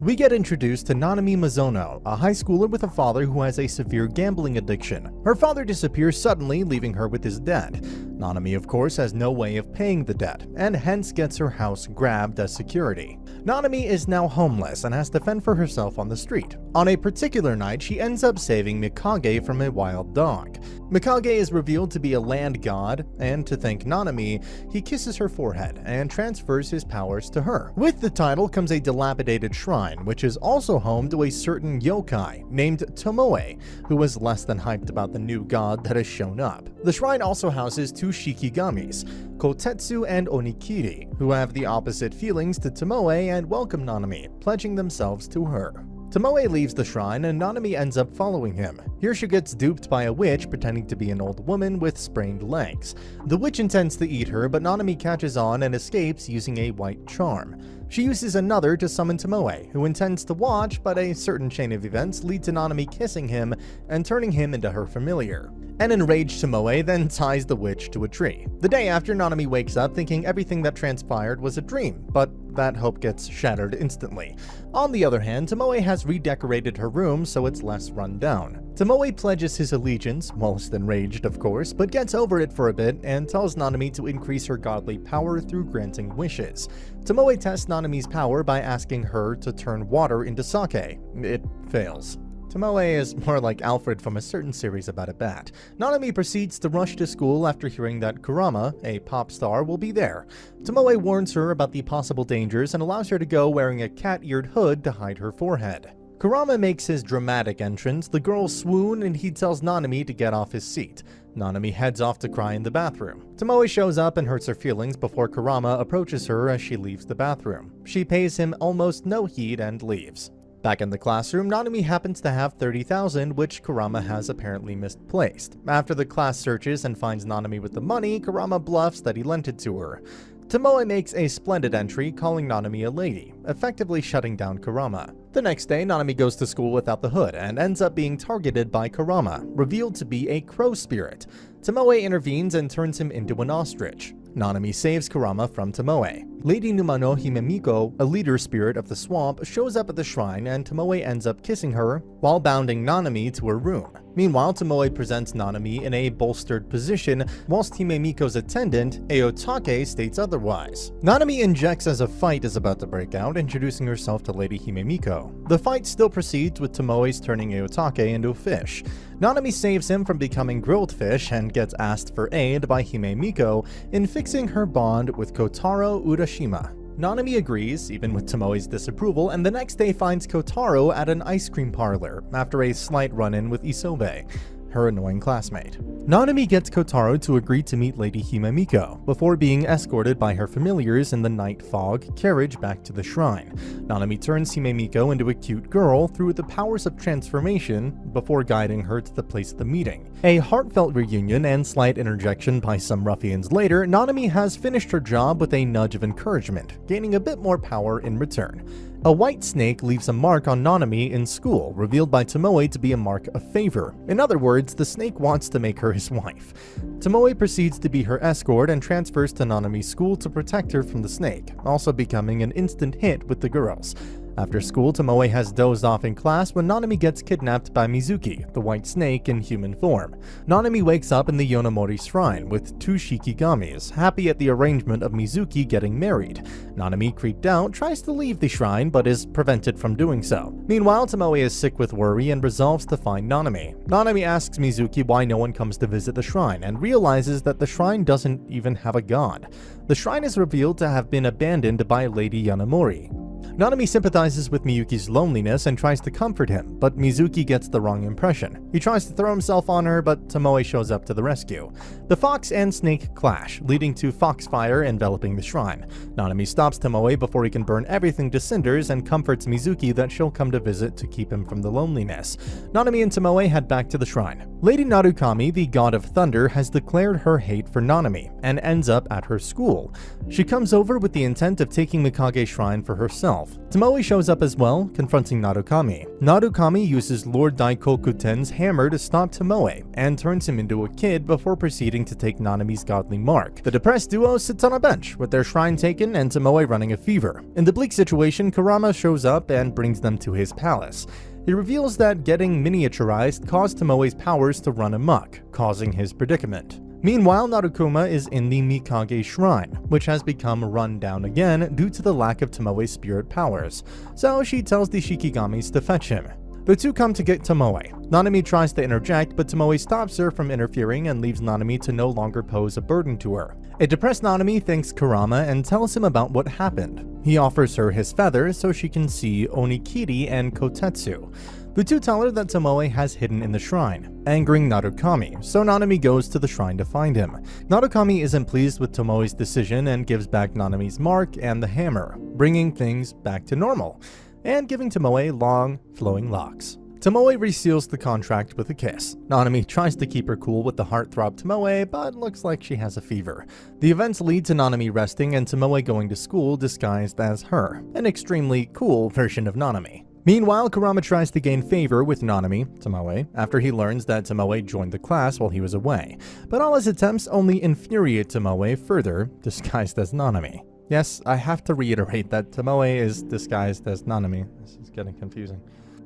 We get introduced to Nanami Momozono, a high schooler with a father who has a severe gambling addiction. Her father disappears suddenly, leaving her with his debt. Nanami, of course, has no way of paying the debt, and hence gets her house grabbed as security. Nanami is now homeless and has to fend for herself on the street. On a particular night, she ends up saving Mikage from a wild dog. Mikage is revealed to be a land god, and to thank Nanami, he kisses her forehead and transfers his powers to her. With the title comes a dilapidated shrine, which is also home to a certain yokai named Tomoe, who was less than hyped about the new god that has shown up. The shrine also houses two shikigamis, Kotetsu and Onikiri, who have the opposite feelings to Tomoe and welcome Nanami, pledging themselves to her. Tomoe leaves the shrine and Nanami ends up following him. Here she gets duped by a witch pretending to be an old woman with sprained legs. The witch intends to eat her, but Nanami catches on and escapes using a white charm. She uses another to summon Tomoe, who intends to watch, but a certain chain of events lead to Nanami kissing him and turning him into her familiar. An enraged Tomoe then ties the witch to a tree. The day after, Nanami wakes up thinking everything that transpired was a dream, but that hope gets shattered instantly. On the other hand, Tomoe has redecorated her room so it's less run down. Tomoe pledges his allegiance, whilst enraged of course, but gets over it for a bit and tells Nanami to increase her godly power through granting wishes. Tomoe tests Nanami's power by asking her to turn water into sake. It fails. Tomoe is more like Alfred from a certain series about a bat. Nanami proceeds to rush to school after hearing that Kurama, a pop star, will be there. Tomoe warns her about the possible dangers and allows her to go wearing a cat-eared hood to hide her forehead. Kurama makes his dramatic entrance, the girls swoon, and he tells Nanami to get off his seat. Nanami heads off to cry in the bathroom. Tomoe shows up and hurts her feelings before Kurama approaches her as she leaves the bathroom. She pays him almost no heed and leaves. Back in the classroom, Nanami happens to have 30,000, which Kurama has apparently misplaced. After the class searches and finds Nanami with the money, Kurama bluffs that he lent it to her. Tomoe makes a splendid entry, calling Nanami a lady, effectively shutting down Kurama. The next day, Nanami goes to school without the hood and ends up being targeted by Kurama, revealed to be a crow spirit. Tomoe intervenes and turns him into an ostrich. Nanami saves Kurama from Tomoe. Lady Numano Himemiko, a leader spirit of the swamp, shows up at the shrine and Tomoe ends up kissing her while bounding Nanami to her room. Meanwhile, Tomoe presents Nanami in a bolstered position, whilst Himemiko's attendant, Aotake, states otherwise. Nanami injects as a fight is about to break out, introducing herself to Lady Himemiko. The fight still proceeds with Tomoe's turning Aotake into a fish. Nanami saves him from becoming grilled fish and gets asked for aid by Himemiko in fixing her bond with Kotaro Urashima. Nanami agrees, even with Tomoe's disapproval, and the next day finds Kotaro at an ice cream parlor after a slight run-in with Isobe, her annoying classmate. Nanami gets Kotaro to agree to meet Lady Himemiko, before being escorted by her familiars in the night fog carriage back to the shrine. Nanami turns Himemiko into a cute girl through the powers of transformation, before guiding her to the place of the meeting. A heartfelt reunion and slight interjection by some ruffians later, Nanami has finished her job with a nudge of encouragement, gaining a bit more power in return. A white snake leaves a mark on Nanami in school, revealed by Tomoe to be a mark of favor. In other words, the snake wants to make her his wife. Tomoe proceeds to be her escort and transfers to Nanami's school to protect her from the snake, also becoming an instant hit with the girls. After school, Tomoe has dozed off in class when Nanami gets kidnapped by Mizuki, the white snake in human form. Nanami wakes up in the Yonomori shrine with two shikigamis, happy at the arrangement of Mizuki getting married. Nanami, creeped out, tries to leave the shrine but is prevented from doing so. Meanwhile, Tomoe is sick with worry and resolves to find Nanami. Nanami asks Mizuki why no one comes to visit the shrine and realizes that the shrine doesn't even have a god. The shrine is revealed to have been abandoned by Lady Yanomori. Nanami sympathizes with Miyuki's loneliness and tries to comfort him, but Mizuki gets the wrong impression. He tries to throw himself on her, but Tomoe shows up to the rescue. The fox and snake clash, leading to foxfire enveloping the shrine. Nanami stops Tomoe before he can burn everything to cinders and comforts Mizuki that she'll come to visit to keep him from the loneliness. Nanami and Tomoe head back to the shrine. Lady Narukami, the god of thunder, has declared her hate for Nanami and ends up at her school. She comes over with the intent of taking Mikage Shrine for herself. Tomoe shows up as well, confronting Narukami. Narukami uses Lord Daikokuten's hammer to stop Tomoe and turns him into a kid before proceeding to take Nanami's godly mark. The depressed duo sits on a bench with their shrine taken and Tomoe running a fever. In the bleak situation, Kurama shows up and brings them to his palace. He reveals that getting miniaturized caused Tomoe's powers to run amok, causing his predicament. Meanwhile, Narukuma is in the Mikage Shrine, which has become run down again due to the lack of Tomoe's spirit powers, so she tells the Shikigamis to fetch him. The two come to get Tomoe. Nanami tries to interject, but Tomoe stops her from interfering and leaves Nanami to no longer pose a burden to her. A depressed Nanami thanks Kurama and tells him about what happened. He offers her his feather so she can see Onikiri and Kotetsu. The two tell her that Tomoe has hidden in the shrine, angering Narukami, so Nanami goes to the shrine to find him. Narukami isn't pleased with Tomoe's decision and gives back Nanami's mark and the hammer, bringing things back to normal, and giving Tomoe long, flowing locks. Tomoe reseals the contract with a kiss. Nanami tries to keep her cool with the heartthrob Tomoe, but looks like she has a fever. The events lead to Nanami resting and Tomoe going to school disguised as her, an extremely cool version of Nanami. Meanwhile, Kurama tries to gain favor with Nanami, Tomoe, after he learns that Tomoe joined the class while he was away. But all his attempts only infuriate Tomoe further, disguised as Nanami. Yes, I have to reiterate that Tomoe is disguised as Nanami. This is getting confusing.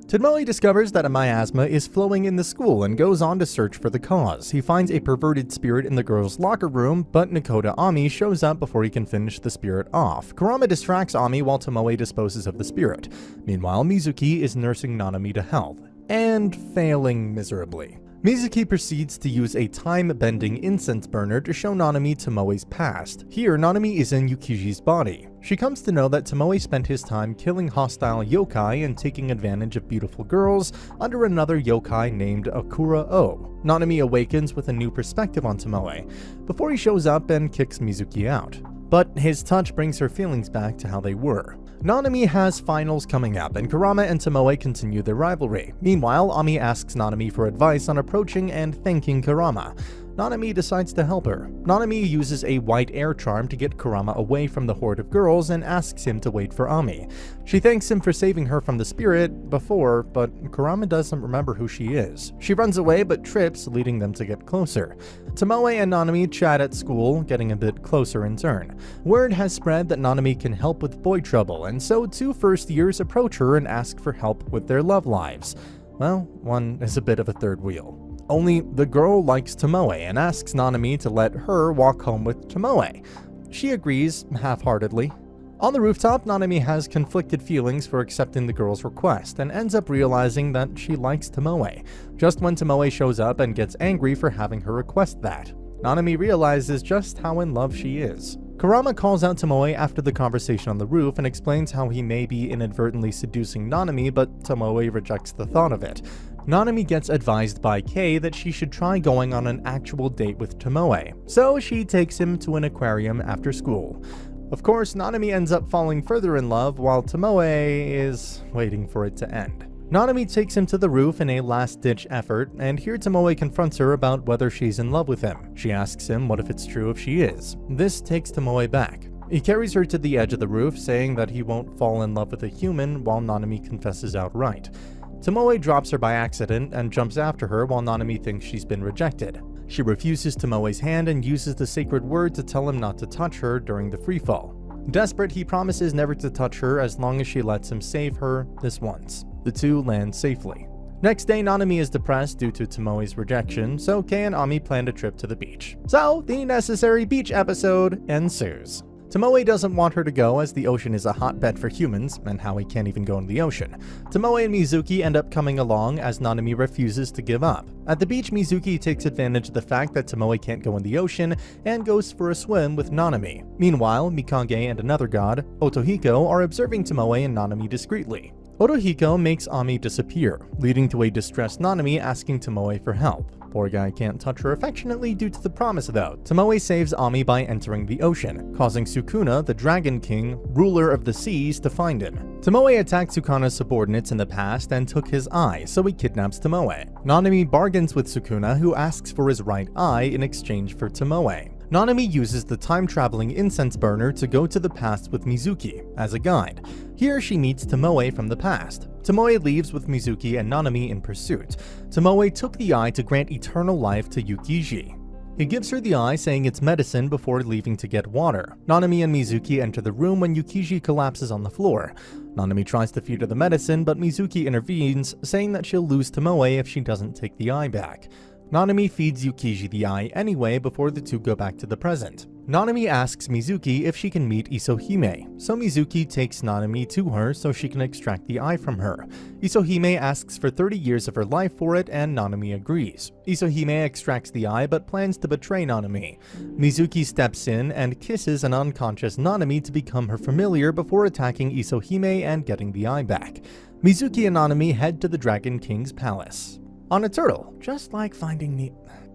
Tomoe discovers that a miasma is flowing in the school and goes on to search for the cause. He finds a perverted spirit in the girls' locker room, but Nakoda Ami shows up before he can finish the spirit off. Kurama distracts Ami while Tomoe disposes of the spirit. Meanwhile, Mizuki is nursing Nanami to health, and failing miserably. Mizuki proceeds to use a time-bending incense burner to show Nanami Tomoe's past. Here, Nanami is in Yukiji's body. She comes to know that Tomoe spent his time killing hostile yokai and taking advantage of beautiful girls under another yokai named Akura-O. Nanami awakens with a new perspective on Tomoe, before he shows up and kicks Mizuki out. But his touch brings her feelings back to how they were. Nanami has finals coming up, and Kurama and Tomoe continue their rivalry. Meanwhile, Ami asks Nanami for advice on approaching and thanking Kurama. Nanami decides to help her. Nanami uses a white air charm to get Kurama away from the horde of girls and asks him to wait for Ami. She thanks him for saving her from the spirit before, but Kurama doesn't remember who she is. She runs away but trips, leading them to get closer. Tomoe and Nanami chat at school, getting a bit closer in turn. Word has spread that Nanami can help with boy trouble, and so two first years approach her and ask for help with their love lives. Well, one is a bit of a third wheel. Only the girl likes Tomoe and asks Nanami to let her walk home with Tomoe. She agrees half-heartedly. On the rooftop, Nanami has conflicted feelings for accepting the girl's request and ends up realizing that she likes Tomoe, just when Tomoe shows up and gets angry for having her request that. Nanami realizes just how in love she is. Kurama calls out Tomoe after the conversation on the roof and explains how he may be inadvertently seducing Nanami, but Tomoe rejects the thought of it. Nanami gets advised by Kei that she should try going on an actual date with Tomoe, so she takes him to an aquarium after school. Of course, Nanami ends up falling further in love while Tomoe is waiting for it to end. Nanami takes him to the roof in a last-ditch effort, and here Tomoe confronts her about whether she's in love with him. She asks him what if it's true if she is. This takes Tomoe back. He carries her to the edge of the roof, saying that he won't fall in love with a human while Nanami confesses outright. Tomoe drops her by accident and jumps after her while Nanami thinks she's been rejected. She refuses Tomoe's hand and uses the sacred word to tell him not to touch her during the freefall. Desperate, he promises never to touch her as long as she lets him save her this once. The two land safely. Next day, Nanami is depressed due to Tomoe's rejection, so Kei and Ami plan a trip to the beach. So, the necessary beach episode ensues. Tomoe doesn't want her to go as the ocean is a hotbed for humans, and how he can't even go in the ocean. Tomoe and Mizuki end up coming along as Nanami refuses to give up. At the beach, Mizuki takes advantage of the fact that Tomoe can't go in the ocean and goes for a swim with Nanami. Meanwhile, Mikage and another god, Otohiko, are observing Tomoe and Nanami discreetly. Otohiko makes Ami disappear, leading to a distressed Nanami asking Tomoe for help. Poor guy can't touch her affectionately due to the promise though. Tomoe saves Ami by entering the ocean, causing Sukuna, the Dragon King, ruler of the seas, to find him. Tomoe attacked Sukuna's subordinates in the past and took his eye, so he kidnaps Tomoe. Nanami bargains with Sukuna, who asks for his right eye in exchange for Tomoe. Nanami uses the time-traveling incense burner to go to the past with Mizuki as a guide. Here she meets Tomoe from the past. Tomoe leaves with Mizuki and Nanami in pursuit. Tomoe took the eye to grant eternal life to Yukiji. He gives her the eye, saying it's medicine, before leaving to get water. Nanami and Mizuki enter the room when Yukiji collapses on the floor. Nanami tries to feed her the medicine, but Mizuki intervenes, saying that she'll lose Tomoe if she doesn't take the eye back. Nanami feeds Yukiji the eye anyway before the two go back to the present. Nanami asks Mizuki if she can meet Isohime, so Mizuki takes Nanami to her so she can extract the eye from her. Isohime asks for 30 years of her life for it, and Nanami agrees. Isohime extracts the eye but plans to betray Nanami. Mizuki steps in and kisses an unconscious Nanami to become her familiar before attacking Isohime and getting the eye back. Mizuki and Nanami head to the Dragon King's palace on a turtle, just like finding the...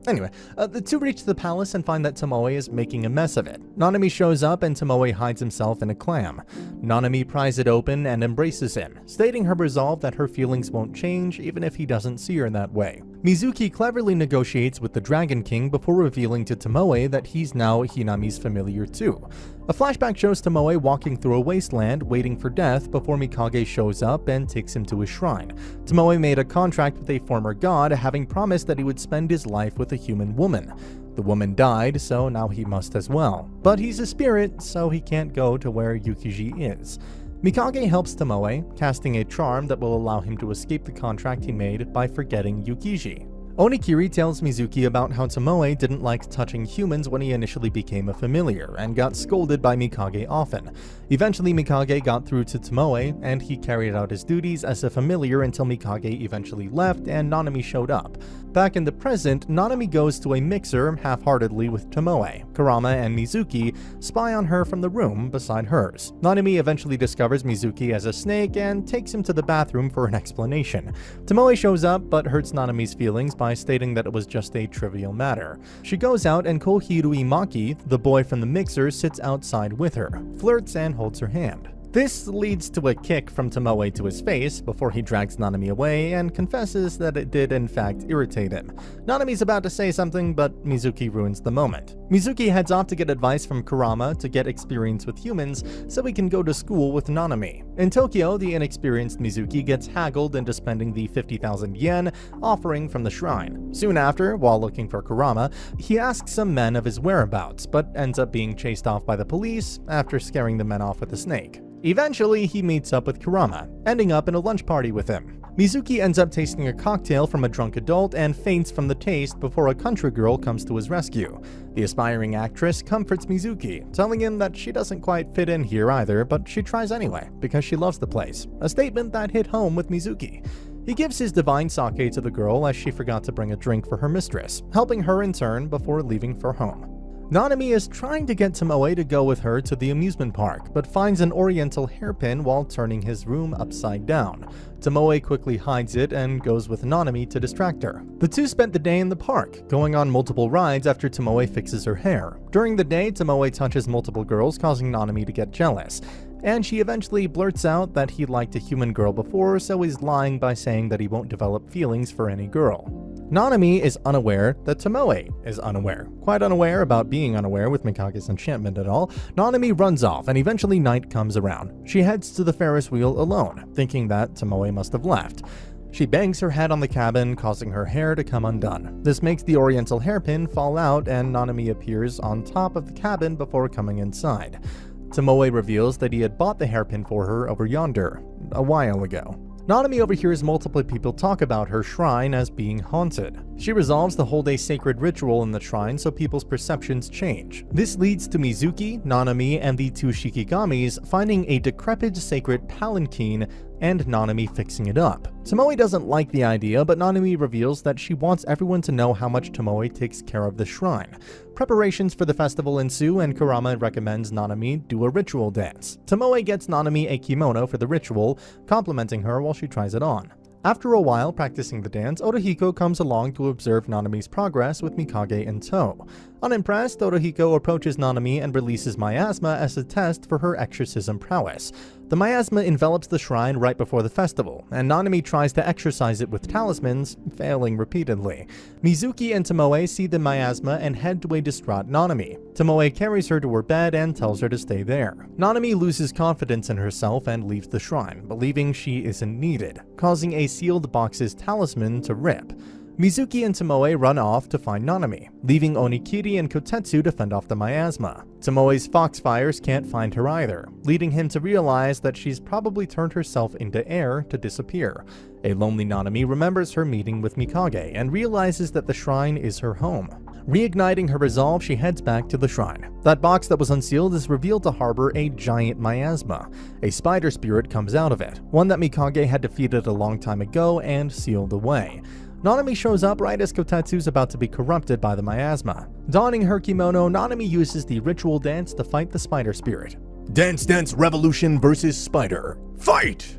Anyway, the two reach the palace and find that Tomoe is making a mess of it. Nanami shows up and Tomoe hides himself in a clam. Nanami pries it open and embraces him, stating her resolve that her feelings won't change even if he doesn't see her that way. Mizuki cleverly negotiates with the Dragon King before revealing to Tomoe that he's now Hinami's familiar too. A flashback shows Tomoe walking through a wasteland waiting for death before Mikage shows up and takes him to his shrine. Tomoe made a contract with a former god, having promised that he would spend his life with a human woman. The woman died, so now he must as well. But he's a spirit, so he can't go to where Yukiji is. Mikage helps Tomoe, casting a charm that will allow him to escape the contract he made by forgetting Yukiji. Onikiri tells Mizuki about how Tomoe didn't like touching humans when he initially became a familiar, and got scolded by Mikage often. Eventually Mikage got through to Tomoe, and he carried out his duties as a familiar until Mikage eventually left and Nanami showed up. Back in the present, Nanami goes to a mixer half-heartedly with Tomoe. Kurama and Mizuki spy on her from the room beside hers. Nanami eventually discovers Mizuki as a snake and takes him to the bathroom for an explanation. Tomoe shows up but hurts Nanami's feelings by stating that it was just a trivial matter. She goes out and Kohiru Imaki, the boy from the mixer, sits outside with her, flirts and holds her hand. This leads to a kick from Tomoe to his face before he drags Nanami away and confesses that it did in fact irritate him. Nanami's about to say something, but Mizuki ruins the moment. Mizuki heads off to get advice from Kurama to get experience with humans so he can go to school with Nanami. In Tokyo, the inexperienced Mizuki gets haggled into spending the 50,000 yen offering from the shrine. Soon after, while looking for Kurama, he asks some men of his whereabouts, but ends up being chased off by the police after scaring the men off with a snake. Eventually, he meets up with Kurama, ending up in a lunch party with him. Mizuki ends up tasting a cocktail from a drunk adult and faints from the taste before a country girl comes to his rescue. The aspiring actress comforts Mizuki, telling him that she doesn't quite fit in here either, but she tries anyway because she loves the place, a statement that hit home with Mizuki. He gives his divine sake to the girl as she forgot to bring a drink for her mistress, helping her in turn before leaving for home. Nanami is trying to get Tomoe to go with her to the amusement park, but finds an oriental hairpin while turning his room upside down. Tomoe quickly hides it and goes with Nanami to distract her. The two spent the day in the park, going on multiple rides after Tomoe fixes her hair. During the day, Tomoe touches multiple girls, causing Nanami to get jealous. And she eventually blurts out that he liked a human girl before, so he's lying by saying that he won't develop feelings for any girl. Nanami is unaware that Tomoe is unaware. Quite unaware about being unaware with Mikage's enchantment and all, Nanami runs off and eventually night comes around. She heads to the Ferris wheel alone, thinking that Tomoe must have left. She bangs her head on the cabin, causing her hair to come undone. This makes the oriental hairpin fall out and Nanami appears on top of the cabin before coming inside. Tomoe reveals that he had bought the hairpin for her over yonder, a while ago. Nanami overhears multiple people talk about her shrine as being haunted. She resolves to hold a sacred ritual in the shrine so people's perceptions change. This leads to Mizuki, Nanami, and the two Shikigamis finding a decrepit sacred palanquin and Nanami fixing it up. Tomoe doesn't like the idea, but Nanami reveals that she wants everyone to know how much Tomoe takes care of the shrine. Preparations for the festival ensue and Kurama recommends Nanami do a ritual dance. Tomoe gets Nanami a kimono for the ritual, complimenting her while she tries it on. After a while practicing the dance, Otohiko comes along to observe Nanami's progress with Mikage in tow. Unimpressed, Otohiko approaches Nanami and releases miasma as a test for her exorcism prowess. The miasma envelops the shrine right before the festival, and Nanami tries to exorcise it with talismans, failing repeatedly. Mizuki and Tomoe see the miasma and head to a distraught Nanami. Tomoe carries her to her bed and tells her to stay there. Nanami loses confidence in herself and leaves the shrine, believing she isn't needed, causing a sealed box's talisman to rip. Mizuki and Tomoe run off to find Nanami, leaving Onikiri and Kotetsu to fend off the miasma. Tomoe's foxfires can't find her either, leading him to realize that she's probably turned herself into air to disappear. A lonely Nanami remembers her meeting with Mikage and realizes that the shrine is her home. Reigniting her resolve, she heads back to the shrine. That box that was unsealed is revealed to harbor a giant miasma. A spider spirit comes out of it, one that Mikage had defeated a long time ago and sealed away. Nanami shows up right as Kotetsu's about to be corrupted by the miasma. Donning her kimono, Nanami uses the ritual dance to fight the spider spirit. Dance Dance Revolution versus Spider. Fight!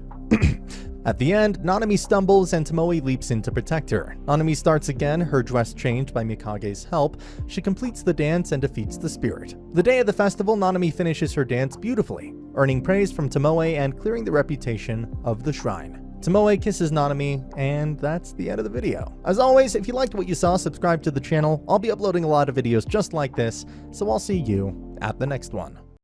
At the end, Nanami stumbles and Tomoe leaps in to protect her. Nanami starts again, her dress changed by Mikage's help. She completes the dance and defeats the spirit. The day of the festival, Nanami finishes her dance beautifully, earning praise from Tomoe and clearing the reputation of the shrine. Tomoe kisses Nanami, and that's the end of the video. As always, if you liked what you saw, subscribe to the channel. I'll be uploading a lot of videos just like this, so I'll see you at the next one.